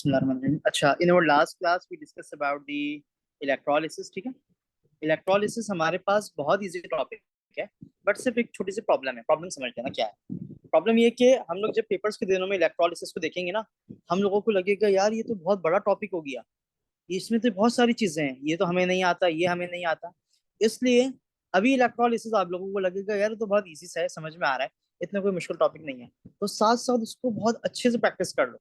बिस्मिल्लाहिर्रहमानिर्रहीम। अच्छा, in our last class we discuss about the electrolysis. ठीक है, इलेक्ट्रोलिसिस हमारे पास बहुत इजी टॉपिक है, बट सिर्फ एक छोटी सी प्रॉब्लम है। प्रॉब्लम समझते हैं ना क्या है। प्रॉब्लम ये है कि हम लोग जब पेपर्स के दिनों में इलेक्ट्रोलिसिस को देखेंगे ना, हम लोगों को लगेगा यार ये तो बहुत बड़ा टॉपिक हो गया, इसमें तो बहुत सारी चीजें हैं, ये तो हमें नहीं आता, ये हमें नहीं आता। इसलिए अभी इलेक्ट्रोलिसिस आप लोगों को लगेगा यार ये तो बहुत इजी सा है, समझ में आ रहा है, इतना कोई मुश्किल टॉपिक नहीं है। तो साथ साथ उसको बहुत अच्छे से प्रैक्टिस कर लो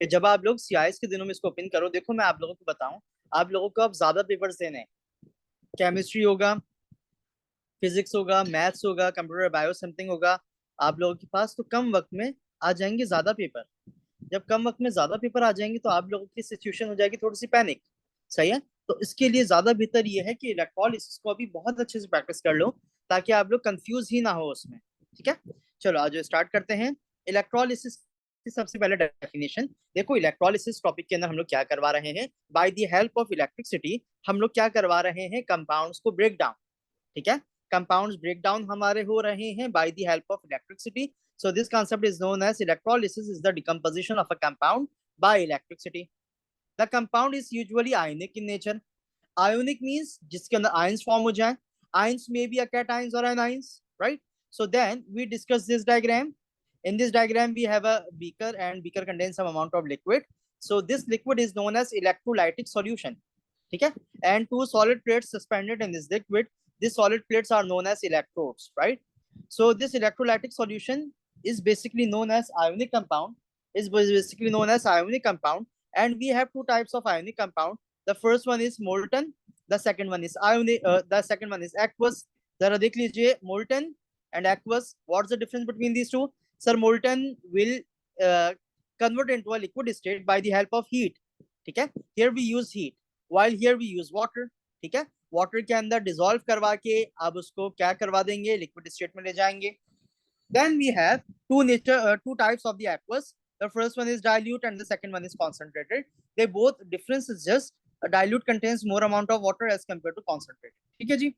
कि जब आप लोग सीआईएस के दिनों में इसको ओपन करो। देखो मैं आप लोगों को बताऊं, आप लोगों को अब ज्यादा पेपर्स देने हैं। केमिस्ट्री होगा, फिजिक्स होगा, मैथ्स होगा, कंप्यूटर बायो समथिंग होगा आप लोगों के पास। तो कम वक्त में आ जाएंगे ज्यादा पेपर। जब कम वक्त में ज्यादा पेपर आ जाएंगे तो आप लोगों की सिचुएशन हो जाएगी थोड़ी सी पैनिक। सही है। तो इसके लिए ज्यादा बेहतर ये है कि इलेक्ट्रोलिसिस को अभी बहुत अच्छे से प्रैक्टिस कर लो, ताकि आप लोग कंफ्यूज ही ना हो उसमें। ठीक है, चलो आज स्टार्ट करते हैं। इलेक्ट्रोलिसिस की सबसे पहले डेफिनेशन देखो। इलेक्ट्रोलिसिस टॉपिक के अंदर हम लोग क्या करवा रहे हैं, by the help of electricity हम लोग क्या करवा रहे हैं, कंपाउंड्स को ब्रेक डाउन। ठीक है, कंपाउंड्स ब्रेक डाउन हमारे हो रहे हैं by the help of electricity. So this concept is known as electrolysis is the decomposition of a compound by electricity. The compound is usually ionic in nature. Ionic means जिसके अंदर ions form हो जाए. Ions may be a cations or anions, right? So then we discuss this diagram. In this diagram we have a beaker and beaker contains some amount of liquid. So this liquid is known as electrolytic solution. ठीक है, and two solid plates suspended in this liquid. These solid plates are known as electrodes, right? So this electrolytic solution is basically known as ionic compound. Is basically known as ionic compound, and we have two types of ionic compound. The first one is molten, the second one is ionic. The second one is aqueous. जरा देख लीजिए molten and aqueous. What's the difference between these two? Sir, molten will convert into a liquid state by the help of heat. ठीक है, here we use heat, while here we use water. ठीक है, water के अंदर dissolve करवा के अब उसको क्या करवा देंगे, लिक्विड स्टेट में ले जाएंगे. Then we have two types of the aqueous. The first one is dilute and the second one is concentrated. They both difference is just dilute contains more amount of water as compared to concentrated. ठीक है जी.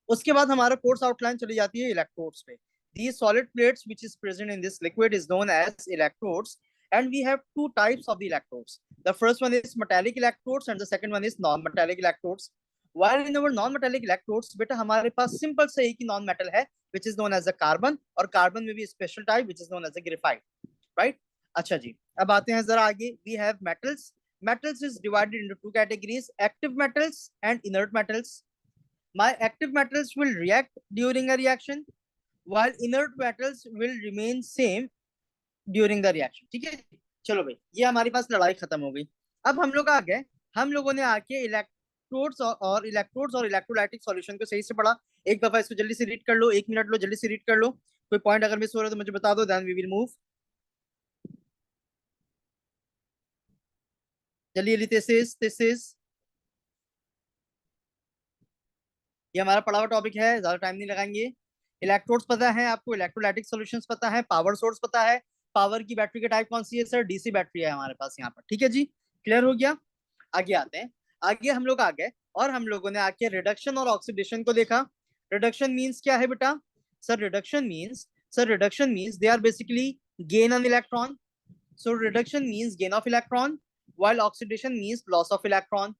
उसके बाद हमारा course outline चली जाती है electrodes पे. These solid plates which is present in this liquid is known as electrodes, and we have two types of the electrodes. The first one is metallic electrodes and the second one is non-metallic electrodes. While in our non-metallic electrodes बेटा हमारे पास simple से एक ही non metal है which is known as a carbon, और carbon में भी special type which is known as a graphite, right? अच्छा जी, अब आते हैं जरा आगे. We have metals. Metals is divided into two categories: active metals and inert metals. My active metals will react during a reaction, while inert metals will remain same during the reaction. ठीक है, चलो भाई ये हमारे पास लड़ाई खत्म हो गई. अब हम लोग आ गए, हम लोगों ने आके इलेक्ट्रोड्स और इलेक्ट्रोलाइटिक सॉल्यूशन को सही से पढ़ा. एक दफा इसको जल्दी से रीड कर लो, 1 मिनट लो, जल्दी से रीड कर लो. कोई पॉइंट अगर मिस हो रहा है तो मुझे बता दो, देन वी विल मूव. चलिए, दिस इज ये हमारा पढ़ा हुआ टॉपिक है, ज्यादा टाइम नहीं लगाएंगे. इलेक्ट्रोड्स पता है आपको, इलेक्ट्रोलाइटिक सॉल्यूशंस पता है, पावर सोर्स पता है. पावर की बैटरी का टाइप कौन सी है सर, डीसी बैटरी है हमारे पास यहाँ पर. ठीक है जी, क्लियर हो गया. आगे आते हैं. आगे हम लोग आ गए और हम लोगों ने आके रिडक्शन और ऑक्सीडेशन को देखा. रिडक्शन मीन्स क्या है बेटा, sir reduction means they are basically gain on electron. So reduction means gain of electron, while oxidation means loss of electron.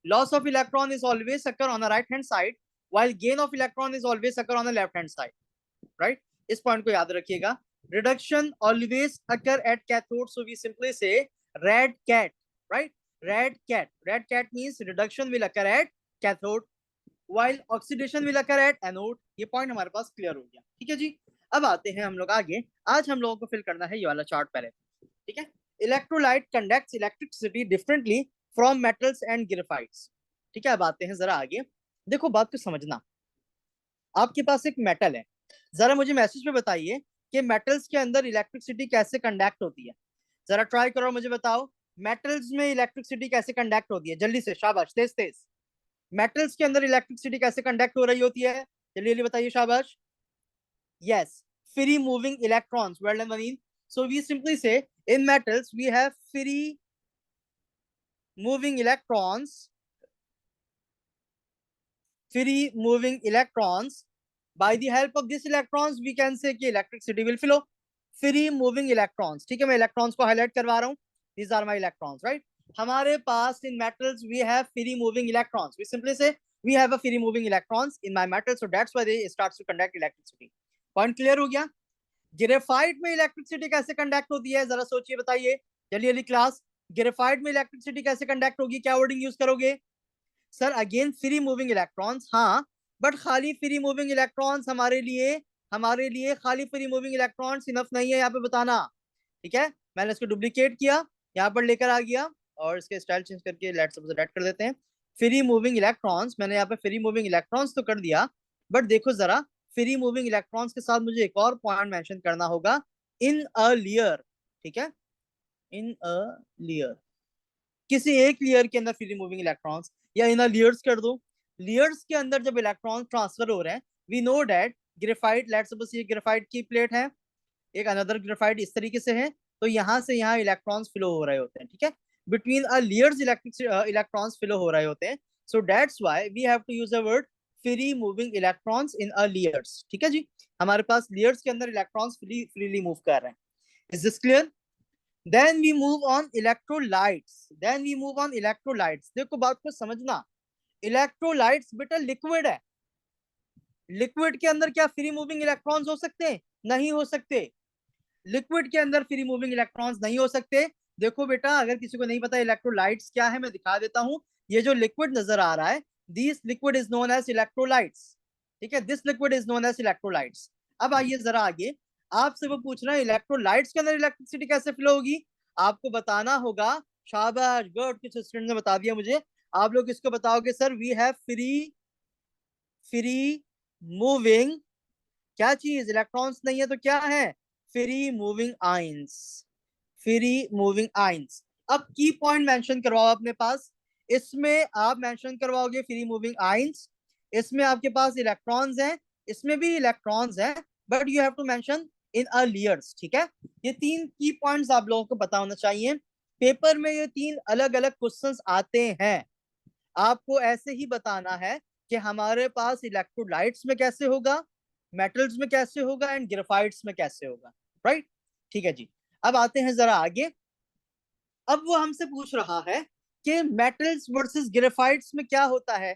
Loss of electron is always occur on the right hand side, while gain of electron is always occur on the left hand side. Right? इस point को याद रखिएगा. Reduction always occur at cathode, so we simply say red cat. Right? Red cat. Red cat means reduction will occur at cathode, while oxidation will occur at anode. ये point हमारे पास clear हो गया. ठीक है जी, अब आते हैं हम लोग आगे. आज हम लोगों को फिल करना है ये वाला चार्ट पहले. ठीक है, electrolyte conducts electricity differently from metals and graphites. ठीक है, अब आते हैं जरा आगे. देखो बात को समझना, आपके पास एक मेटल है, जरा मुझे मैसेज में बताइए कि मेटल्स के अंदर इलेक्ट्रिसिटी कैसे कंडक्ट होती है. जरा ट्राई करो, मुझे बताओ मेटल्स में इलेक्ट्रिसिटी कैसे कंडक्ट होती है. जल्दी से, शाबाश, तेज तेज. मेटल्स के अंदर इलेक्ट्रिसिटी कैसे कंडक्ट हो रही होती है, जल्दी जल्दी बताइए, शाबाश. Yes, free moving electrons. Well done वनीन. So we simply say in metals we have free moving electrons. Free moving electrons. By the help of these electrons we can say कि electricity will flow. Free moving electrons. ठीक है, मैं electrons को highlight करवा रहा हूँ. these are my electrons, right? हमारे पास in metals we have free moving electrons. We simply say we have a free moving electrons in my metal, so that's why they starts to conduct electricity. Point clear हो गया? Graphite में electricity कैसे conduct होती है, जरा सोचिए बताइए जल्दी जल्दी क्लास। ग्रेफाइट में इलेक्ट्रिसिटी कैसे कंडक्ट होगी, क्या वर्डिंग यूज करोगे? Sir again free moving electrons, हाँ, बट खाली फ्री मूविंग इलेक्ट्रॉन्स हमारे लिए खाली फ्री मूविंग इलेक्ट्रॉन्स इनफ नहीं है यहाँ पे बताना, ठीक है? मैंने इसको डुप्लीकेट किया, यहाँ पर लेकर आ गया और इसके स्टाइल चेंज करके लेट्स सपोज दैट कर देते हैं। फ्री मूविंग इलेक्ट्रॉन्स, मैंने यहाँ पे फ्री मूविंग इलेक्ट्रॉन्स तो कर दिया, बट देखो जरा फ्री मूविंग इलेक्ट्रॉन्स के साथ मुझे एक और पॉइंट मेंशन करना होगा, इन अ लेयर, ठीक है? इन अ लेयर, किसी एक लेयर के अंदर फ्री मूविंग इलेक्ट्रॉन्स, या इन लेयर्स कर दो। लेयर्स के अंदर जब इलेक्ट्रॉन ट्रांसफर हो रहे हैं, we know that graphite, let's suppose ये ग्रेफाइट की प्लेट है, एक अनदर ग्रेफाइट इस तरीके से है, तो यहाँ से यहाँ इलेक्ट्रॉन्स फ्लो हो रहे होते हैं, ठीक है? Between a layers electrons flow हो रहे होते हैं, so that's why we have to use a word free moving electrons in a layers, ठीक है जी? हमारे पास लेयर्स के अंदर इलेक्ट्रॉन्स फ्रीली मूव कर रहे हैं। Is this clear? Then we move on electrolytes. Then we move on electrolytes. देखो बात को समझना, इलेक्ट्रोलाइट्स बेटा लिक्विड है, लिक्विड के अंदर क्या फ्री मूविंग इलेक्ट्रॉन्स हो सकते हैं? नहीं हो सकते, लिक्विड के अंदर फ्री मूविंग इलेक्ट्रॉन्स नहीं हो सकते। देखो बेटा, अगर किसी को नहीं पता इलेक्ट्रोलाइट्स क्या है, मैं दिखा देता हूं। ये जो लिक्विड नजर आ रहा है, this liquid is known as electrolytes, ठीक है? This liquid is known as electrolytes. अब आइए जरा आगे, आपसे वो पूछ रहे हैं इलेक्ट्रोलाइट्स के अंदर इलेक्ट्रिसिटी कैसे फ्लो होगी, आपको बताना होगा। शाबाश, गुड, कुछ स्टूडेंट ने बता दिया मुझे। आप लोग इसको बताओगे sir we have free moving, क्या चीज? इलेक्ट्रॉन्स नहीं है तो क्या है? Free moving ions, free moving ions. अब की पॉइंट मेंशन करवाओ अपने पास, इसमें आप मेंशन करवाओगे फ्री मूविंग आइंस, इसमें आपके पास इलेक्ट्रॉन्स हैं, इसमें भी इलेक्ट्रॉन्स हैं, but you have to mention in a layers, ठीक है? ये तीन की पॉइंट्स आप लोगों को पता होना चाहिए। पेपर में ये तीन अलग अलग क्वेश्चंस आते हैं, आपको ऐसे ही बताना है कि हमारे पास इलेक्ट्रोलाइट्स में कैसे होगा, मेटल्स में कैसे होगा, एंड ग्रेफाइट्स में कैसे होगा, राइट? ठीक है जी। अब आते हैं जरा आगे, अब वो हमसे पूछ रहा है कि मेटल्स वर्सेस ग्रेफाइट्स में क्या होता है।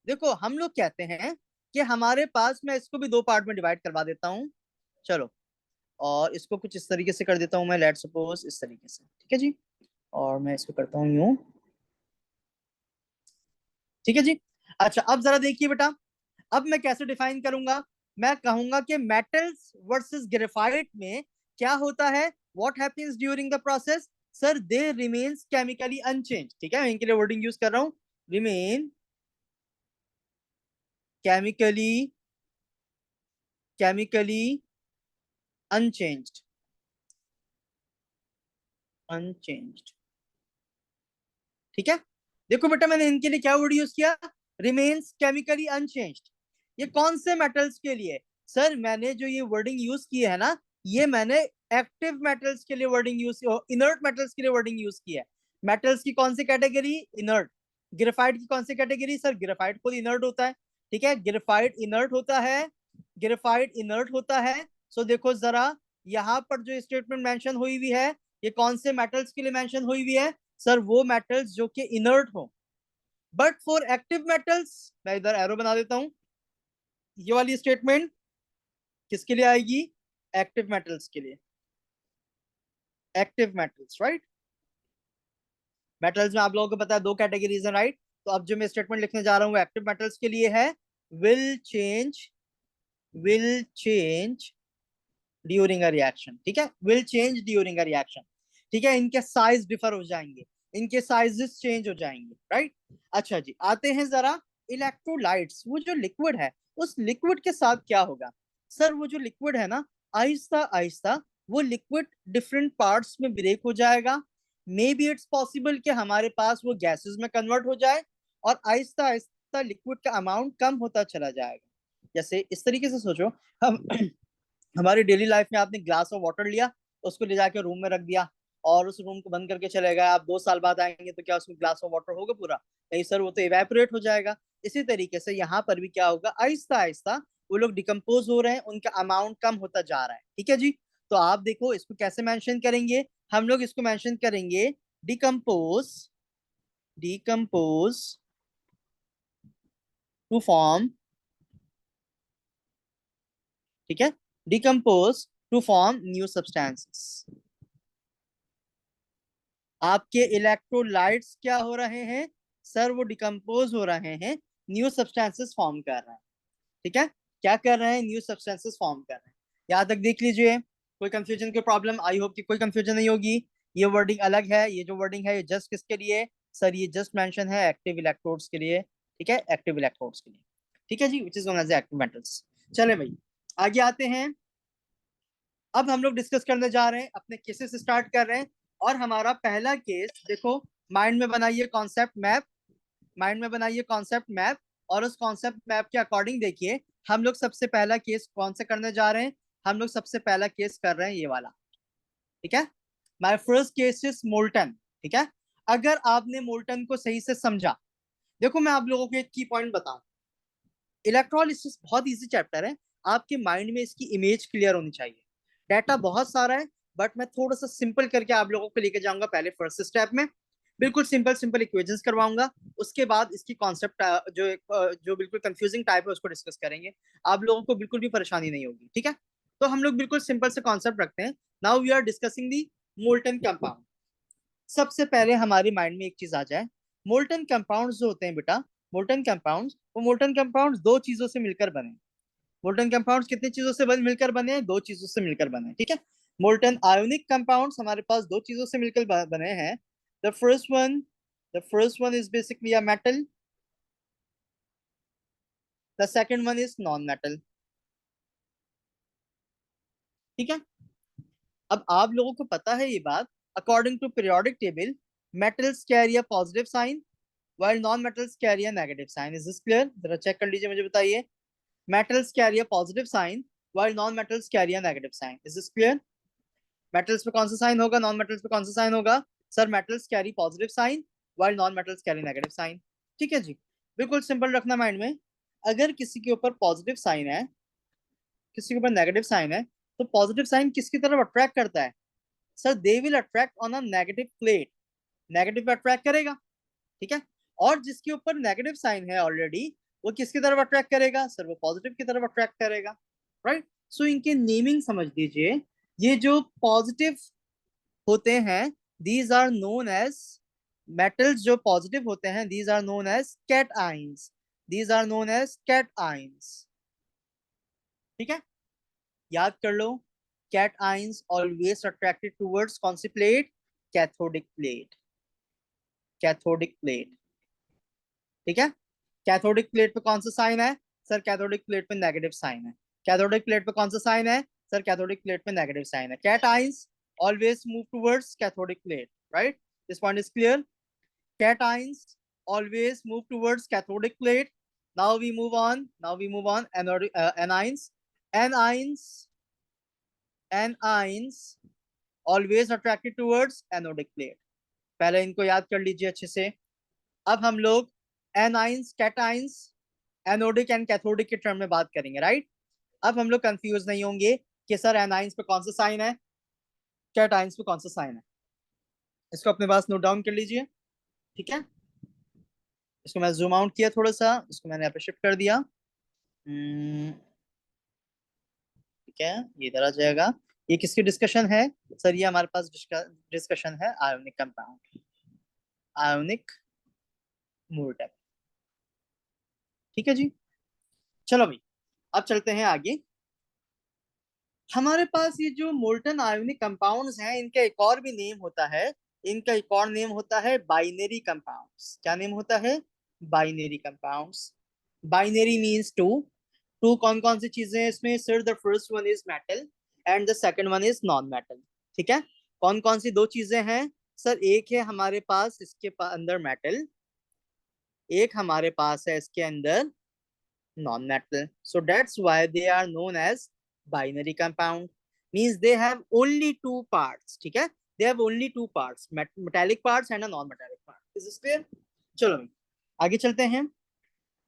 देखो हम लोग कहते हैं कि हमारे पास, मैं इसको भी दो पार्ट में डिवाइड करवा देता हूं, चलो, और इसको कुछ इस तरीके से कर देता हूं मैं, लेट सपोज इस तरीके से, ठीक है जी? और मैं इसको करता हूं यूं, ठीक है जी? अच्छा अब जरा देखिए बेटा, अब मैं कैसे डिफाइन करूंगा, मैं कहूंगा कि मेटल्स वर्सेस ग्रेफाइट में क्या होता है, what happens during the process, sir they remains chemically unchanged, ठीक है? मैं इनके लिए वर्डिंग यूज कर रहा हूं, remain chemically chemically unchanged, unchanged, ठीक है? देखो बेटा मैंने इनके लिए क्या वर्ड यूज किया, रिमेन्स केमिकली अनचेंज्ड। ये कौन से मेटल्स के लिए? सर मैंने जो ये वर्डिंग यूज की है ना, ये मैंने एक्टिव मेटल्स के लिए वर्डिंग यूज, इनर्ट मेटल्स के लिए वर्डिंग यूज की है। मेटल्स की कौन सी कैटेगरी? इनर्ट। ग्रेफाइट की कौन सी कैटेगरी? सर ग्रेफाइट खुद इनर्ट होता है, ठीक है? ग्रेफाइट इनर्ट होता है, ग्रेफाइट इनर्ट होता है। सो देखो जरा, यहाँ पर जो स्टेटमेंट मेंशन हुई हुई है, ये कौन से मेटल्स के लिए मेंशन हुई हुई है? सर वो मेटल्स जो कि इनर्ट हो। बट फॉर एक्टिव मेटल्स, मैं इधर एरो बना देता हूं, ये वाली स्टेटमेंट किसके लिए आएगी? एक्टिव मेटल्स के लिए, एक्टिव मेटल्स, राइट? मेटल्स में आप लोगों को पता है दो कैटेगरीज है, राइट? तो अब जो मैं स्टेटमेंट लिखने जा रहा हूँ एक्टिव मेटल्स के लिए है, will change, will change during a reaction, ठीक है? Will change during a reaction, ठीक है? इनके साइज डिफर हो जाएंगे, इनके साइजेस चेंज हो जाएंगे, राइट? अच्छा जी, आते हैं जरा इलेक्ट्रोलाइट्स, वो जो लिक्विड है, उस लिक्विड के साथ क्या होगा? सर वो जो लिक्विड है ना, आहिस्ता आहिस्ता वो लिक्विड डिफरेंट पार्ट्स में ब्रेक हो जाएगा। मे बी इट्स पॉसिबल कि हमारे पास वो गैसेस में कन्वर्ट हो जाए, और आहिस्ता आहिस्ता लिक्विड का अमाउंट कम होता चला जाएगा। जैसे इस तरीके से सोचो, हम हमारी डेली लाइफ में आपने ग्लास ऑफ वाटर लिया, उसको ले जाके रूम में रख दिया, और उस रूम को बंद करके चले गए, आप 2 साल बाद आएंगे तो क्या उसमें ग्लास ऑफ वाटर होगा पूरा? नहीं सर, वो तो इवेपोरेट हो जाएगा। इसी तरीके से यहाँ पर भी क्या होगा, आहिस्ता आहिस्ता वो लोग डिकम्पोज हो रहे हैं, उनका अमाउंट कम होता जा रहा है, ठीक है जी? तो आप देखो इसको कैसे मेंशन करेंगे, हम लोग इसको मेंशन करेंगे डिकम्पोज, डिकम्पोज टू फॉर्म, ठीक है, decompose to form new substances. आपके इलेक्ट्रोलाइट्स क्या हो रहे हैं सर? वो डिकम्पोज हो रहे हैं, न्यू सब्सटेंसेस फॉर्म कर रहे हैं, ठीक है। क्या कर रहे हैं? न्यू सब्सटेंसेस फॉर्म कर रहे हैं। यहाँ तक देख लीजिए, कोई कंफ्यूजन की प्रॉब्लम? आई होप कि कोई कंफ्यूजन नहीं होगी। ये वर्डिंग अलग है, ये जो वर्डिंग है ये जस्ट किसके लिए सर? ये जस्ट मेंशन है एक्टिव इलेक्ट्रोड्स के लिए, ठीक है, एक्टिव इलेक्ट्रोड्स के लिए, ठीक है जी, which is known as active metals. चले भाई आगे आते हैं। अब हम लोग डिस्कस करने जा रहे हैं, अपने केसेस स्टार्ट कर रहे हैं। और हमारा पहला केस देखो, माइंड में बनाइए कॉन्सेप्ट मैप, माइंड में बनाइए कॉन्सेप्ट मैप, और उस कॉन्सेप्ट मैप के अकॉर्डिंग देखिए हम लोग सबसे पहला केस कौन से करने जा रहे हैं। हम लोग सबसे पहला केस कर रहे हैं ये वाला, ठीक है। My first case is molten, ठीक है। अगर आपने मोल्टन को सही से समझा, देखो मैं आप लोगों को एक की पॉइंट बताऊं, इलेक्ट्रोलिसिस बहुत इजी चैप्टर है, आपके माइंड में इसकी इमेज क्लियर होनी चाहिए। डाटा बहुत सारा है, बट मैं थोड़ा सा सिंपल करके आप लोगों को लेके जाऊंगा। पहले फर्स्ट स्टेप में बिल्कुल सिंपल सिंपल इक्वेशंस करवाऊंगा, उसके बाद इसकी कॉन्सेप्ट जो बिल्कुल कंफ्यूजिंग टाइप है उसको डिस्कस करेंगे। आप लोगों को बिल्कुल भी परेशानी नहीं होगी, ठीक है। तो हम लोग बिल्कुल सिंपल से कॉन्सेप्ट रखते हैं। Now we are discussing the molten compound. सबसे पहले हमारे माइंड में एक चीज आ जाए, मोल्टन कंपाउंड्स जो होते हैं बेटा, मोल्टन कंपाउंड्स, वो मोल्टन कंपाउंड्स दो चीजों से मिलकर बने। मोल्टन कंपाउंड्स कितनी चीजों से मिलकर बने हैं? दो चीजों से मिलकर बने, ठीक है। मोल्टन आयोनिक कंपाउंड्स हमारे पास दो चीजों से मिलकर बने हैं। The first one, the first one is basically a metal, the second one is non metal, ठीक है। अब आप लोगों को पता है ये बात, according to periodic table, metals carry a positive sign while non-metals carry a negative sign. Is this clear? जरा चेक कर लीजिए, मुझे बताइए। Metals carry a positive sign while non-metals carry a negative sign. Is this clear? Metals पे कौन सा sign होगा, non metals पे कौन सा साइन होगा? Sir metals carry positive sign while non metals carry negative sign, ठीक है जी। बिल्कुल सिंपल रखना माइंड में। अगर किसी के ऊपर पॉजिटिव साइन है, किसी के ऊपर नेगेटिव साइन है, तो पॉजिटिव साइन किसकी तरफ अट्रैक्ट करता है? Sir they will attract on a negative plate, negative पे अट्रैक्ट करेगा, ठीक है। और जिसके ऊपर नेगेटिव साइन है ऑलरेडी, वो किसकी तरफ अट्रैक्ट करेगा? सर वो पॉजिटिव की तरफ अट्रैक्ट करेगा, राइट। सो इनके नेमिंग समझ लीजिए, ये जो पॉजिटिव होते हैं these are known as, metals जो पॉजिटिव होते हैं these are known as cations, these are known as cations, ठीक है। याद कर लो, cations always attracted towards कौन सी plate? Cathodic plate, cathodic plate, ठीक है। कैथोडिक प्लेट पे कौन सा साइन है? सर कैथोडिक प्लेट पे नेगेटिव साइन है। कैथोडिक प्लेट पे कौन सा साइन है? सर कैथोडिक प्लेट पे नेगेटिव साइन है। Cations always move towards cathodic plate, right. This point is clear. Cations always move towards cathodic plate. Now we move on, now we move on anodic anions, anions, anions always attracted towards anodic plate। पहले इनको याद कर लीजिए अच्छे से। अब हम लोग anions, cations, anodic and cathodic के टर्म में बात करेंगे, राइट। अब हम लोग कंफ्यूज नहीं होंगे कि सर एनाइंस पे कौन सा साइन है, कैटाइंस पे कौन सा साइन है। इसको अपने पास नोट डाउन कर लीजिए, ठीक है। इसको मैं जूम आउट किया थोड़ा सा, इसको मैंने यहाँ पे शिफ्ट कर दिया, ठीक है, ये इधर आ जाएगा। ये किसकी डिस्कशन है सर? ये हमारे पास डिस्कशन है आयोनिक कंपाउंड, आयोनिक मोल्टन, ठीक है जी। चलो भाई अब चलते हैं आगे। हमारे पास ये जो मोल्टन आयोनिक कंपाउंड्स हैं, इनका एक और भी नेम होता है, इनका एक और नेम होता है बाइनरी कंपाउंड्स। क्या नेम होता है? Binary compounds. Binary means two, two कौन कौन सी चीजें हैं इसमें sir? The first one is metal and the second one is non metal, ठीक है। कौन कौन सी दो चीजें हैं सर? एक है हमारे पास इसके अंदर मेटल, एक हमारे पास है इसके अंदर non-metal. So that's why they are known as binary compound. Means they have only two parts. ठीक है? They have only two parts, metallic parts and a non-metallic part. Is this clear? चलो आगे चलते हैं।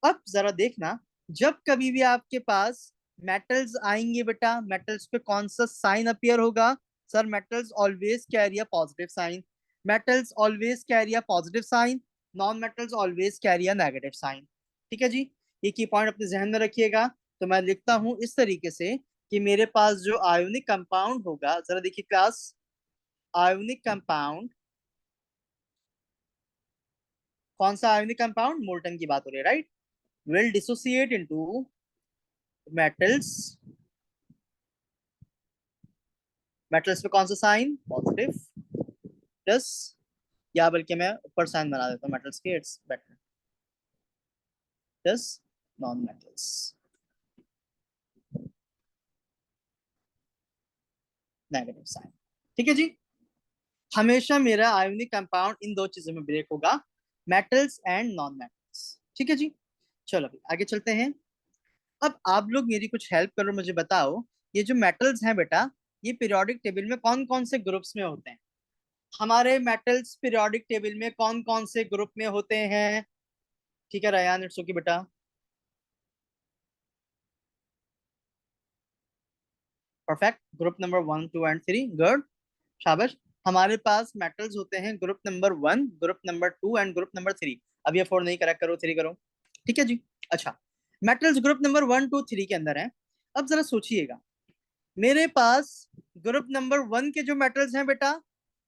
अब जरा देखना, जब कभी भी आपके पास मेटल्स आएंगे बेटा, मेटल्स पे कौन सा साइन अपीयर होगा? Sir metals always carry a positive sign, metals always carry a positive sign, non metals always carry a negative sign. ठीक है जी, ये की पॉइंट अपने जहन में रखिएगा। तो मैं लिखता हूं इस तरीके से कि मेरे पास जो आयोनिक कंपाउंड होगा, जरा देखिए क्लास, आयोनिक कंपाउंड, कौन सा आयोनिक कंपाउंड, मोल्टन की बात हो रही है right, will dissociate into metals, metals पे कौन सा साइन, पॉजिटिव, प्लस, या बल्कि मैं ऊपर साइन बना देता हूँ मेटल्स के, it's better, plus non metals, negative sign. ठीक है जी, हमेशा मेरा आयोनिक कंपाउंड इन दो चीजों में ब्रेक होगा, मेटल्स एंड नॉन मेटल्स। ठीक है जी, चलो अभी आगे चलते हैं। अब आप लोग मेरी कुछ हेल्प करो, मुझे बताओ ये जो मेटल्स हैं बेटा, ये पीरियोडिक टेबल में कौन कौन से ग्रुप्स में होते हैं? हमारे मेटल्स पीरियोडिक टेबल में कौन कौन से ग्रुप में होते हैं? ठीक है रयान, इट्स ओके बेटा। Perfect, group number 1, 2 and 3, good, शाबाश। हमारे पास मेटल्स होते हैं group number 1, group number 2 and group number 3। अब ये 4 नहीं, करेक्ट करो, 3 करो। ठीक है जी, अच्छा, मेटल्स ग्रुप नंबर 1, 2, 3 के अंदर है। अब जरा सोचिएगा, मेरे पास ग्रुप नंबर 1 के जो मेटल्स हैं बेटा,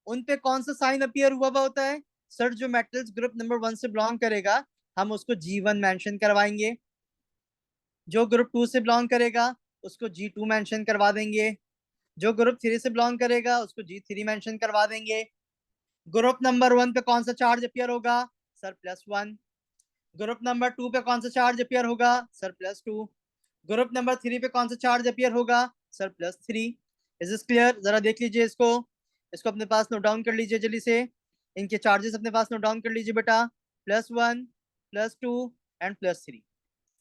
उन पे कौन सा साइन अपीयर हुआ हुआ होता है? सर जो मेटल्स ग्रुप नंबर 1 से बिलोंग करेगा, हम उसको G1 मेंशन करवाएंगे। जो ग्रुप 2 से बिलोंग करेगा, उसको G2 मेंशन करवा देंगे। जो ग्रुप 3 से बिलोंग करेगा, उसको G3 मेंशन करवा देंगे। ग्रुप नंबर 1 पे कौन सा चार्ज अपीयर होगा? सर +1। ग्रुप नंबर 2 पे कौन सा चार्ज अपीयर होगा? सर +2। ग्रुप नंबर 3 पे कौन सा चार्ज अपीयर होगा? सर +3। Is this clear? जरा देख लीजिए इसको, इसको अपने पास नोट डाउन कर लीजिए जल्दी से, इनके चार्जेस अपने पास नोट डाउन कर लीजिए बेटा, +1, +2 एंड +3।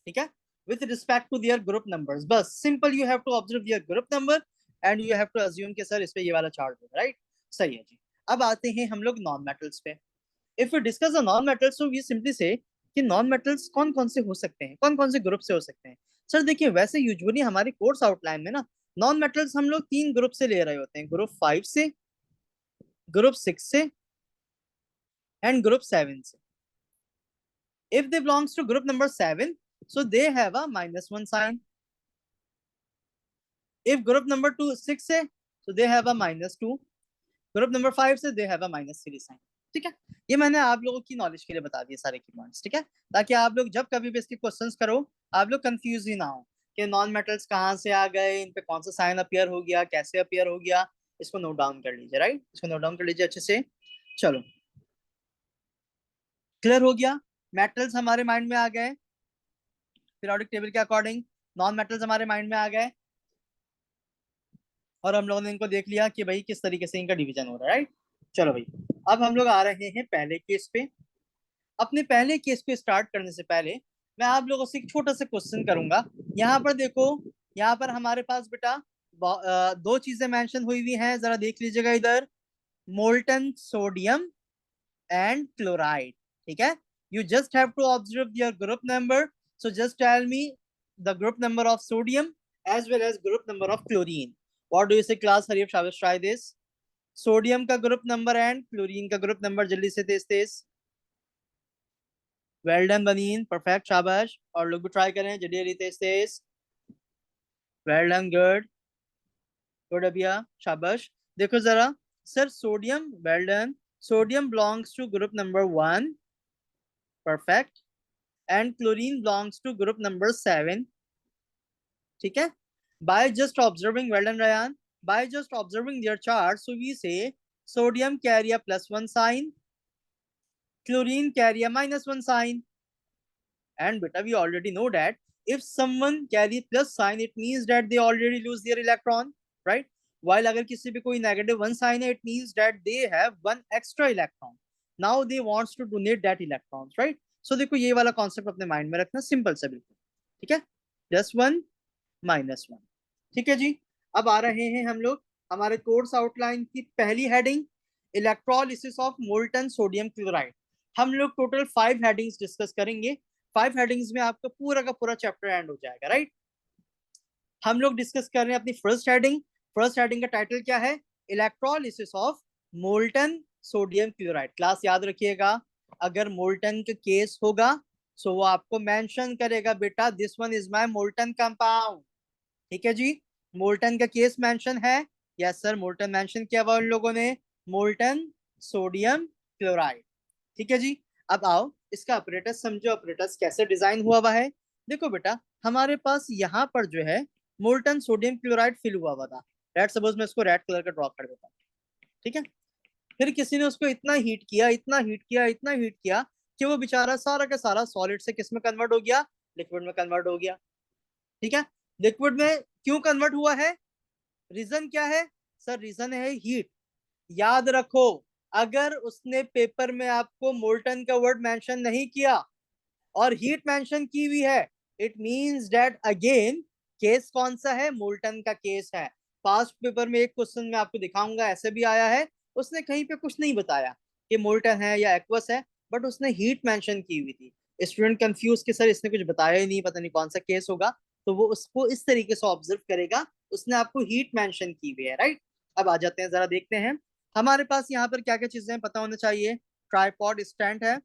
ठीक है, with respect to their group numbers, बस simple you have to observe their group number and you have to assume कि सर इस पे ये वाला चार्ज होगा, राइट? सही है जी। अब आते हैं हम लोग नॉन मेटल्स पे। If you discuss the non metals, so we simply say कि नॉन मेटल्स कौन कौन से हो सकते हैं, कौन कौन से ग्रुप से हो सकते हैं? सर देखिए, वैसे यूजुअली हमारे कोर्स आउटलाइन में ना, नॉन मेटल्स हम लोग 3 ग्रुप से ले रहे होते हैं, ग्रुप 5 से, ग्रुप 6 से एंड ग्रुप 7 से। if they belongs to group number 7, so they have a -1 sign. If group number 2 6 है, so they have a -2. Group number 5 से दे हैव अ -3 साइन। ठीक है, ये मैंने आप लोगों की नॉलेज के लिए बता दिए सारे की पॉइंट्स। ठीक है, ताकि आप लोग जब कभी भी इसके क्वेश्चंस करो, आप लोग कंफ्यूज ही ना हो कि नॉन मेटल्स कहाँ से आ गए, इन पे कौन सा साइन अपीयर हो गया, कैसे अपीयर हो गया। इसको नोट डाउन कर लीजिए, राइट, इसको नोट डाउन कर लीजिए अच्छे से। चलो, क्लियर हो गया, मेटल्स हमारे माइंड में आ गए पीरियोडिक टेबल के अकॉर्डिंग, नॉन मेटल्स हमारे माइंड में आ गए, और हम लोगों ने इनको देख लिया कि भाई किस तरीके से इनका डिवीजन हो रहा है, राइट? चलो भाई, अब हम लोग आ रहे हैं पहले केस पे। अपने पहले केस को स्टार्ट करने से पहले मैं आप लोगों से एक छोटा सा क्वेश्चन करूंगा। यहाँ पर देखो, यहाँ पर हमारे पास बेटा दो चीजें मेंशन हुई हुई हैं, जरा देख लीजिएगा इधर, मोल्टन सोडियम एंड क्लोराइड। ठीक है, you just have to observe your group number, so just tell me the group number of sodium as well as group number of chlorine. What do you say class? हरी शाबाश, try this. Sodium का group number and chlorine का group number, जल्दी से, तेज तेज। Well done Banin, perfect, शाबाश। और लोग भी ट्राई करें, जल्दी जल्दी, तेज तेज। Well done, good good Abhiya, शाबाश। देखो जरा, sir sodium, well done, sodium belongs to group number 1, perfect, and chlorine belongs to group number 7। ठीक है, by just observing, well done Ryan, by just observing their chart, so we say sodium carry a +1 sign, chlorine carry a -1 sign. And beta, we already know that if someone carry plus sign, it means that they already lose their electron, right? While अगर किसी पे कोई -1 sign है, it means that they have one extra electron. Now they wants to donate that electrons, right? So देखो, ये वाला concept अपने mind में रखना, सिंपल सा बिल्कुल। ठीक है, +1 -1। ठीक है जी, अब आ रहे हैं हम लोग हमारे कोर्स आउटलाइन की पहली heading, electrolysis of molten sodium chloride. हम लोग टोटल 5 हेडिंग्स डिस्कस करेंगे। 5 हेडिंग्स में आपका पूरा का पूरा चैप्टर एंड हो जाएगा, राइट? हम लोग डिस्कस कर रहे हैं अपनी फर्स्ट हेडिंग। फर्स्ट हेडिंग का टाइटल क्या है? Electrolysis of molten sodium chloride. Class याद रखिएगा, अगर मोल्टन का केस होगा सो वो आपको मेंशन करेगा बेटा this one is my molten compound. ठीक है जी, मोल्टन का केस मेंशन है। यस सर, मोल्टन मेंशन किया हुआ उन लोगों ने, मोल्टन सोडियम क्लोराइड। ठीक है जी। अब आओ इसका ऑपरेटस समझो, ऑपरेटस कैसे डिजाइन हुआ हुआ है। देखो बेटा, हमारे पास यहाँ पर जो है मोल्टन सोडियम क्लोराइड फिल हुआ हुआ था। रेड, सपोज मैं इसको रेड कलर का ड्रॉ कर देता हूँ। ठीक है, फिर किसी ने उसको इतना हीट किया, इतना हीट किया, इतना हीट किया कि वो बेचारा सारा का सारा सॉलिड से किस में कन्वर्ट हो गया, लिक्विड में कन्वर्ट हो गया। ठीक है, लिक्विड में क्यों कन्वर्ट हुआ है, रीजन क्या है सर, रीजन है हीट। याद रखो, अगर उसने पेपर में आपको मोल्टन का वर्ड मेंशन नहीं किया और हीट मेंशन की हुई है, it means that again case कौन सा है, मोल्टन का केस है। पास्ट पेपर में एक क्वेश्चन में आपको दिखाऊंगा ऐसे भी आया है, उसने कहीं पे कुछ नहीं बताया कि मोल्टन है या एक्वस है, बट उसने हीट मेंशन की हुई थी। स्टूडेंट कंफ्यूज कि सर इसने कुछ बताया ही नहीं, पता नहीं कौन सा केस होगा, तो वो उसको इस तरीके से ऑब्जर्व करेगा, उसने आपको हीट मेंशन की हुई है, राइट। अब आ जाते हैं, जरा देखते हैं हमारे पास यहाँ पर क्या क्या चीजें पता होना चाहिए। ट्राइपॉड स्टैंड है,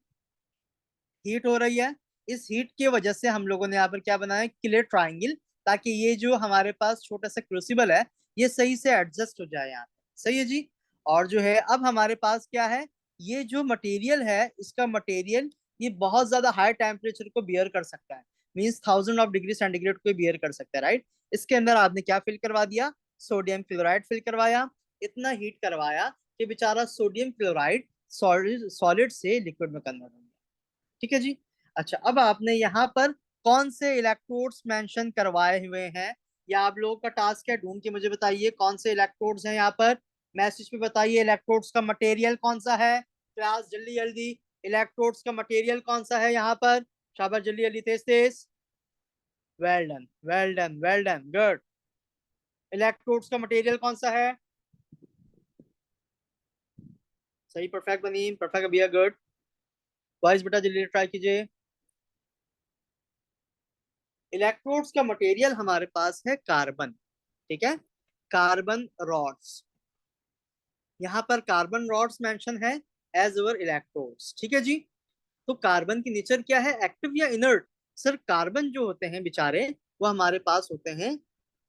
हीट हो रही है, इस हीट की वजह से हम लोगों ने यहाँ पर क्या बनाया, क्लियर ट्राइंगल, ताकि ये जो हमारे पास छोटा सा क्रूसिबल है ये सही से एडजस्ट हो जाए यहाँ पे। सही है जी। और जो है अब हमारे पास क्या है, ये जो मटेरियल है, इसका मटेरियल ये बहुत ज्यादा हाई टेम्परेचर को बियर कर सकता है, मीन्स 1000 डिग्री सेंटीग्रेड को बियर कर सकता है, राइट। इसके अंदर आपने क्या फिल करवा दिया, सोडियम क्लोराइड फिल करवाया, इतना हीट करवाया कि बेचारा सोडियम क्लोराइड सॉलिड सॉलिड से लिक्विड में कन्वर्ट हो गया। ठीक है जी। अच्छा, अब आपने यहाँ पर कौन से इलेक्ट्रोड्स मेंशन करवाए हुए हैं, या आप लोगों का टास्क है ढूंढ के मुझे बताइए कौन से इलेक्ट्रोड्स हैं यहाँ पर। मैसेज पे बताइए इलेक्ट्रोड्स का मटेरियल कौन सा है, क्लास जल्दी जल्दी, इलेक्ट्रोड्स का मटेरियल कौन सा है यहाँ पर, शाबाश जल्दी जल्दी तेज तेज, well done well done well done, good. Electrodes का मटेरियल कौन सा है, सही, परफेक्ट बनी, परफेक्ट भैया, गुड। बॉयज बेटा जल्दी ट्राई कीजिए। इलेक्ट्रोड्स का मटेरियल हमारे पास है कार्बन। ठीक है, कार्बन रॉड्स, यहाँ पर कार्बन रॉड्स मेंशन है एज अवर इलेक्ट्रोड्स। ठीक है जी। तो कार्बन की नेचर क्या है, एक्टिव या इनर्ट। सर कार्बन जो होते हैं बेचारे वो हमारे पास होते हैं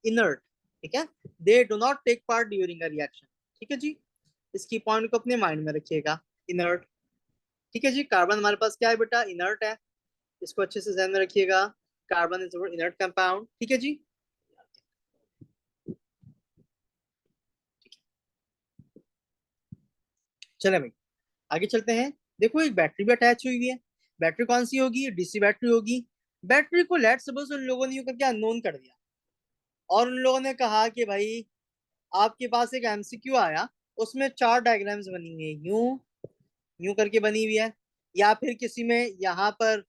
इनर्ट। ठीक है, they do not take part during a reaction. ठीक है जी, इसकी पॉइंट को अपने माइंड में रखिएगा, इनर्ट। ठीक है जी, कार्बन हमारे पास क्या है बेटा, इनर्ट है, इसको अच्छे से ध्यान में रखिएगा, कार्बन इज इनर्ट कंपाउंड। ठीक है जी। चले भाई आगे चलते हैं। देखो एक बैटरी भी अटैच हुई हुई है, बैटरी कौन सी होगी, डीसी बैटरी होगी। बैटरी को लेट सपोज उन लोगों ने यूं करके अननोन कर दिया, और उन लोगों ने कहा कि भाई आपके पास एक एमसीक्यू आया, उसमें 4 डायग्राम्स बनी हुई है, यूं यूं करके बनी हुई है, या फिर किसी में यहाँ पर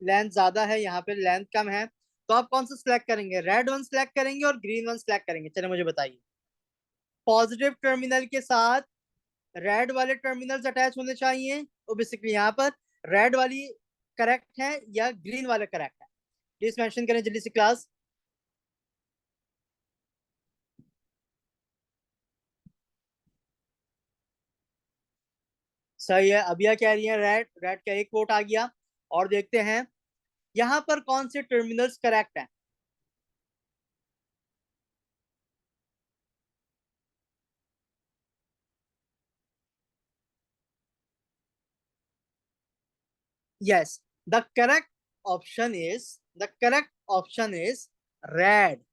लेंथ ज्यादा है, यहाँ पे लेंथ कम है, तो आप कौन सा सिलेक्ट करेंगे, रेड वन सिलेक्ट करेंगे और ग्रीन वन सिलेक्ट करेंगे, चलो मुझे बताइए। पॉजिटिव टर्मिनल के साथ रेड वाले टर्मिनल्स अटैच होने चाहिए, तो बेसिकली यहाँ पर रेड वाली करेक्ट है या ग्रीन वाला करेक्ट है, प्लीज मेंशन करें जल्दी से क्लास। सही है, अभिया कह रही है रेड, रेड का एक वोट आ गया। और देखते हैं यहाँ पर कौन से टर्मिनल्स करेक्ट है। Yes, the correct option is, the correct option is red.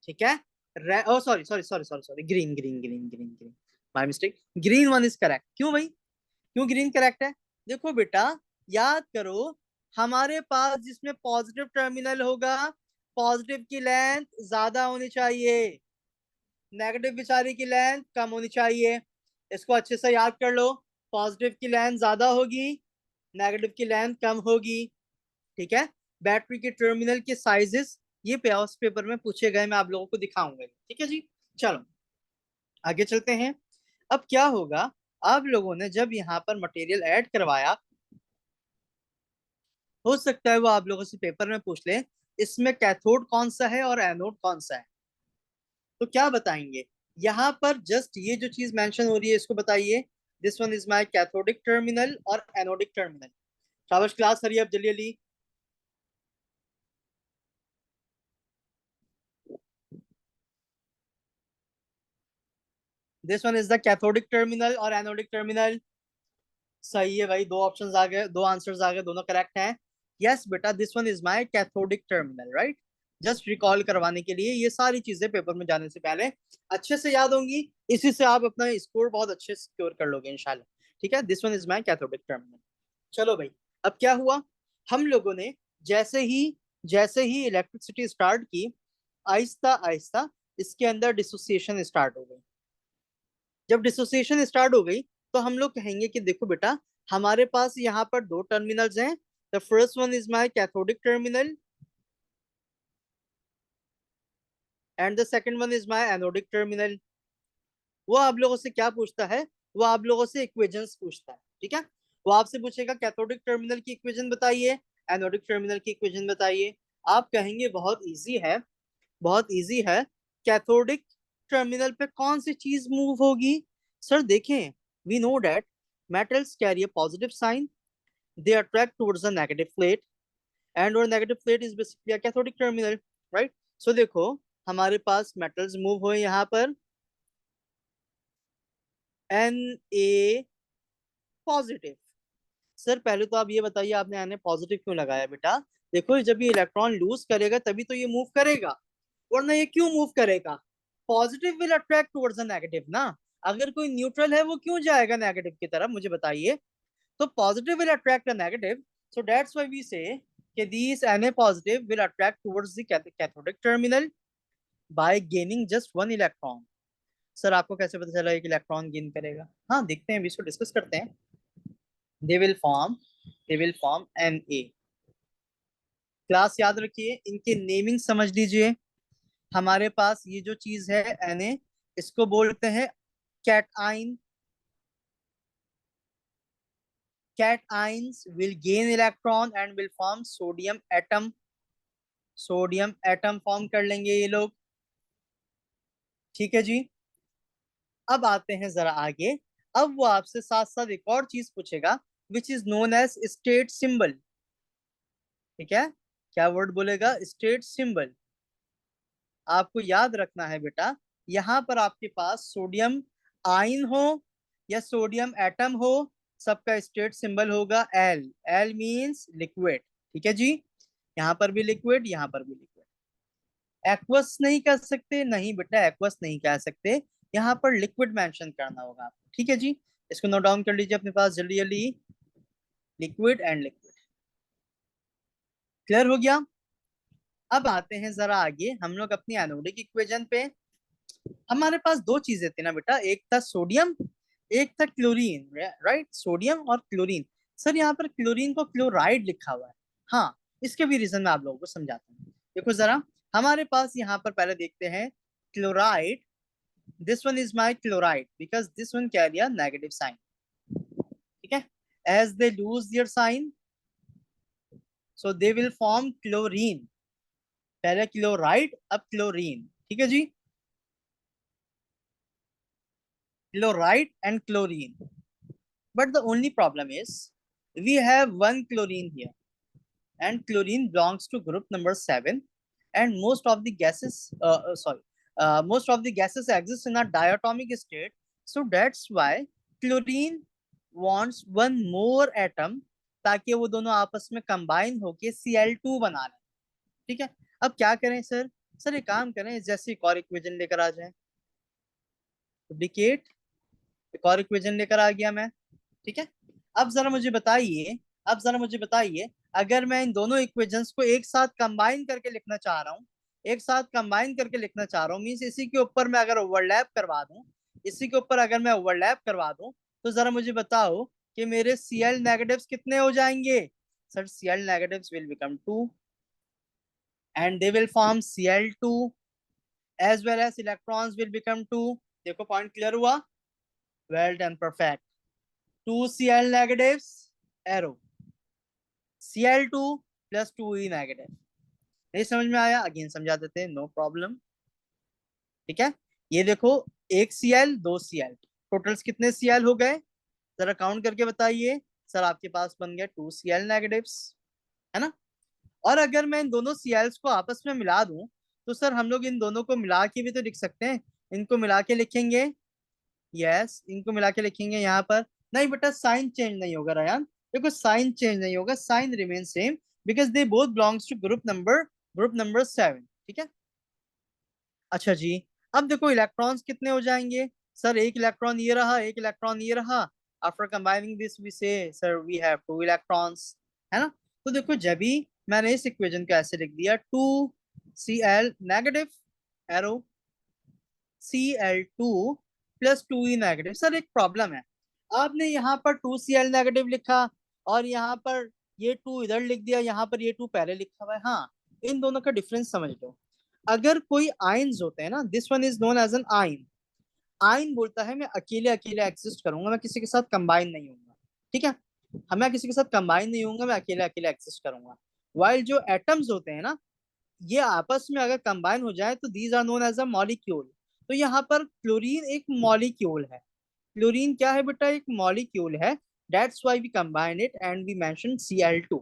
ठीक है, red, oh sorry sorry sorry sorry sorry, green green green green green, my mistake, green one is correct. क्यों भाई, क्यों ग्रीन करेक्ट है, देखो बेटा याद करो, हमारे पास जिसमें पॉजिटिव टर्मिनल होगा पॉजिटिव की लेंथ ज्यादा होनी चाहिए, नेगेटिव बेचारे की लेंथ कम होनी चाहिए। इसको अच्छे से याद कर लो, पॉजिटिव की लेंथ ज्यादा होगी, नेगेटिव की लेंथ कम होगी। ठीक है, बैटरी के टर्मिनल के साइजेस ये पेपर में पूछे गए, मैं आप लोगों को दिखाऊंगा। ठीक है जी, चलो आगे चलते हैं। अब क्या होगा, आप लोगों ने जब यहाँ पर मटेरियल ऐड करवाया, हो सकता है वो आप लोगों से पेपर में पूछ ले इसमें कैथोड कौन सा है और एनोड कौन सा है, तो क्या बताएंगे, यहाँ पर जस्ट ये जो चीज मेंशन हो रही है इसको बताइए। This one is my cathodic terminal और एनोडिक टर्मिनल। शाबाश क्लास, हरी अब जल्दी जल्दी। This one is the cathodic terminal और एनोडिक टर्मिनल। सही है भाई, दो ऑप्शंस आ गए, दो आंसर्स आ गए, दोनों करेक्ट हैं। यस बेटा, this one is my cathodic terminal, right. Just recall करवाने के लिए, ये सारी चीजें पेपर में जाने से पहले अच्छे से याद होंगी। इसी से आप अपना स्कोर बहुत अच्छे से सिक्योर कर लोगे इंशाल्लाह। ठीक है, this one is my cathodic terminal. चलो भाई, अब क्या हुआ, हम लोगों ने जैसे ही इलेक्ट्रिसिटी स्टार्ट की, आहिस्ता आहिस्ता इसके अंदर डिसोसिएशन स्टार्ट हो गई। जब डिसोसिएशन स्टार्ट हो गई तो हम लोग कहेंगे कि देखो बेटा, हमारे पास यहाँ पर दो टर्मिनल्स हैं। The first one is my cathodic terminal and the second one is my anodic terminal. वो आप लोगों से क्या पूछता है, वो आप लोगों से इक्वेशंस पूछता है। ठीक है, वो आपसे पूछेगा कैथोडिक टर्मिनल की इक्वेशन बताइए, एनोडिक टर्मिनल की इक्वेशन बताइए। आप कहेंगे बहुत इजी है, बहुत इजी है। कैथोडिक टर्मिनल पे कौन सी चीज मूव होगी? सर देखें, we know that metals carry a positive sign, they attract towards the negative plate, and our negative plate is basically a cathodic terminal, right? So देखो, हमारे पास metals move हुए यहाँ पर Na पॉजिटिव। सर पहले तो आप ये बताइए, आपने Na पॉजिटिव क्यों लगाया बेटा? देखो, जब ये इलेक्ट्रॉन लूज करेगा तभी तो ये मूव करेगा, वरना ये क्यों मूव करेगा? Positive will attract towards the negative ना। अगर कोई न्यूट्रल है वो क्यों जाएगा नेगेटिव की तरफ, मुझे बताइए। तो positive will attract the negative, so that's why we say कि these Na positive will attract towards the cathodic terminal by gaining just one electron। Sir आपको कैसे पता चला एक इलेक्ट्रॉन गेन करेगा? हाँ देखते हैं, अभी इसको डिस्कस करते हैं। They will form Na। Class याद रखिए, इनके नेमिंग समझ लीजिए। हमारे पास ये जो चीज है Na, इसको बोलते हैं कैटआइन। cations will gain electron and will form sodium atom। Sodium atom form कर लेंगे ये लोग। ठीक है जी। अब आते हैं जरा आगे। अब वो आपसे साथ साथ एक और चीज पूछेगा, which is known as state symbol. ठीक है, क्या वर्ड बोलेगा? State symbol. आपको याद रखना है बेटा, यहाँ पर आपके पास सोडियम आयन हो या सोडियम एटम हो, सबका स्टेट सिंबल होगा एल। L means liquid. ठीक है जी, यहाँ पर भी लिक्विड, यहाँ पर भी लिक्विड। एक्वस नहीं कह सकते, नहीं बेटा एक्वस नहीं कह सकते, यहाँ पर लिक्विड मेंशन करना होगा आपको। ठीक है जी, इसको नोट डाउन कर लीजिए अपने पास जल्दी जल्दी। लिक्विड एंड लिक्विड, क्लियर हो गया। अब आते हैं जरा आगे हम लोग अपनी एनोडिक इक्वेशन पे। हमारे पास दो चीजें थी ना बेटा, एक था सोडियम, एक था क्लोरीन, राइट? सोडियम और क्लोरीन। सर यहाँ पर क्लोरीन को क्लोराइड लिखा हुआ है। हाँ, इसके भी रीजन मैं आप लोगों को समझाता हूँ। देखो जरा, हमारे पास यहाँ पर पहले देखते हैं chloride. this one is my chloride because this one carry a negative sign। ठीक है, as they lose their sign so they will form chlorine। पहले क्लोराइड, अब क्लोरीन। ठीक है जी, chloride and chlorine। but the only problem is we have one chlorine here, and chlorine belongs to group number 7, and most of the gases exist in a diatomic state, so that's why chlorine wants one more atom ताकि वो दोनों आपस में combine होके Cl2 बना लें। ठीक है, अब क्या करें सर? सर एक काम करें, जैसे एक और इक्वेशन लेकर आ जाए। डुप्लीकेट, एक और इक्वेशन लेकर आ गया मैं। ठीक है, अब जरा मुझे बताइए, अगर मैं इन दोनों इक्वेशंस को एक साथ कंबाइन करके लिखना चाह रहा हूँ, एक साथ कंबाइन करके लिखना चाह रहा हूँ, मीन्स इसी के ऊपर मैं अगर ओवरलैप करवा दूं, इसी के ऊपर अगर मैं ओवरलैप करवा दूं, तो जरा मुझे बताओ कि मेरे Cl नेगेटिव्स कितने हो जाएंगे? Sir Cl negatives will become 2 and they will form Cl2 as well as electrons will become 2। देखो पॉइंट क्लियर हुआ? Well done, perfect. 2 Cl negatives, arrow, Cl2 plus 2E negative. नहीं समझ में आया? अगेन समझा देते हैं, नो प्रॉब्लम। ठीक है, ये देखो, एक Cl, दो Cl, टोटल्स कितने Cl हो गए, जरा काउंट करके बताइए। सर आपके पास बन गया 2 Cl नेगेटिव्स, है ना। और अगर मैं इन दोनों Cls को आपस में मिला दूं, तो सर हम लोग इन दोनों को मिला के भी तो लिख सकते हैं। इनको मिला के लिखेंगे, यस इनको मिला के लिखेंगे यहाँ पर। नहीं बेटा, साइन चेंज नहीं होगा रयान, देखो साइन चेंज नहीं होगा, sign remain same, because they both belongs to group number 7, ठीक है। अच्छा जी, अब देखो इलेक्ट्रॉन्स कितने हो जाएंगे। सर एक इलेक्ट्रॉन ये रहा, एक इलेक्ट्रॉन ये रहा। आफ्टर कंबाइनिंग दिस वी से सर वी हैव 2 इलेक्ट्रॉन्स, है ना। तो देखो जब भी मैंने इस इक्वेशन को ऐसे लिख दिया, 2Cl negative arrow, Cl2 plus 2E negative. Sir एक प्रॉब्लम है, आपने यहाँ पर 2Cl नेगेटिव लिखा और यहाँ पर ये 2 इधर लिख दिया, यहाँ पर ये 2 पहले लिखा हुआ है। हाँ, इन दोनों का डिफरेंस समझ लो। अगर कोई आयन्स होते हैं ना, this one is known as an ion. Ion बोलता है मैं अकेले अकेले एग्जिस्ट करूंगा, मैं किसी के साथ कंबाइन नहीं होऊंगा, ठीक है। मैं किसी के साथ कंबाइन नहीं होऊंगा, मैं अकेले अकेले एग्जिस्ट करूंगा। वाइल जो एटम्स होते हैं ना, ये आपस में अगर कंबाइन हो जाए तो these are known as a molecule. तो यहाँ पर क्लोरीन एक मॉलिक्यूल है। क्लोरीन क्या है बेटा, एक मॉलिक्यूल है। That's why we combine it and we mention Cl2,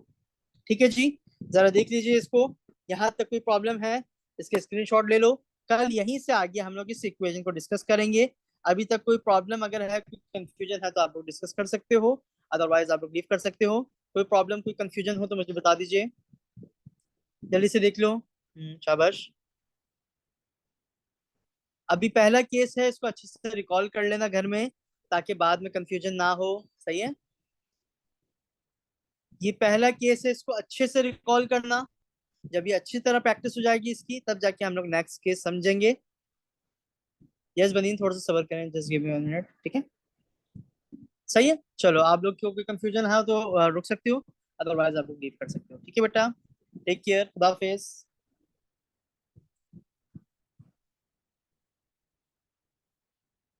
ठीक है जी। जरा देख लीजिए इसको, यहाँ तक कोई प्रॉब्लम है, इसके स्क्रीनशॉट ले लो। कल यहीं से आगे हम लोग इस इक्वेशन को डिस्कस करेंगे। अभी तक कोई प्रॉब्लम अगर है, कोई कंफ्यूजन है तो आप लोग डिस्कस कर सकते हो, अदरवाइज आप लोग लीव कर सकते हो। कोई प्रॉब्लम कोई कंफ्यूजन हो तो मुझे बता दीजिए, जल्दी से देख लो। शाबाश। अभी पहला केस है, इसको अच्छे से रिकॉल कर लेना घर में, ताकि बाद में कंफ्यूजन ना हो, सही है। ये पहला केस है, इसको अच्छे से रिकॉल करना। जब ये अच्छी तरह प्रैक्टिस हो जाएगी इसकी, तब जाके हम लोग नेक्स्ट केस समझेंगे। यस बनीन, थोड़ा सा सबर करें, जस्ट गिव मी 1 मिनट, ठीक है। सही है, चलो आप लोग को कोई कंफ्यूजन है तो रुक सकते हो, अदरवाइज आप लोग लीव कर सकते हो, ठीक है बेटा। टेक केयर, खुदा हाफिज।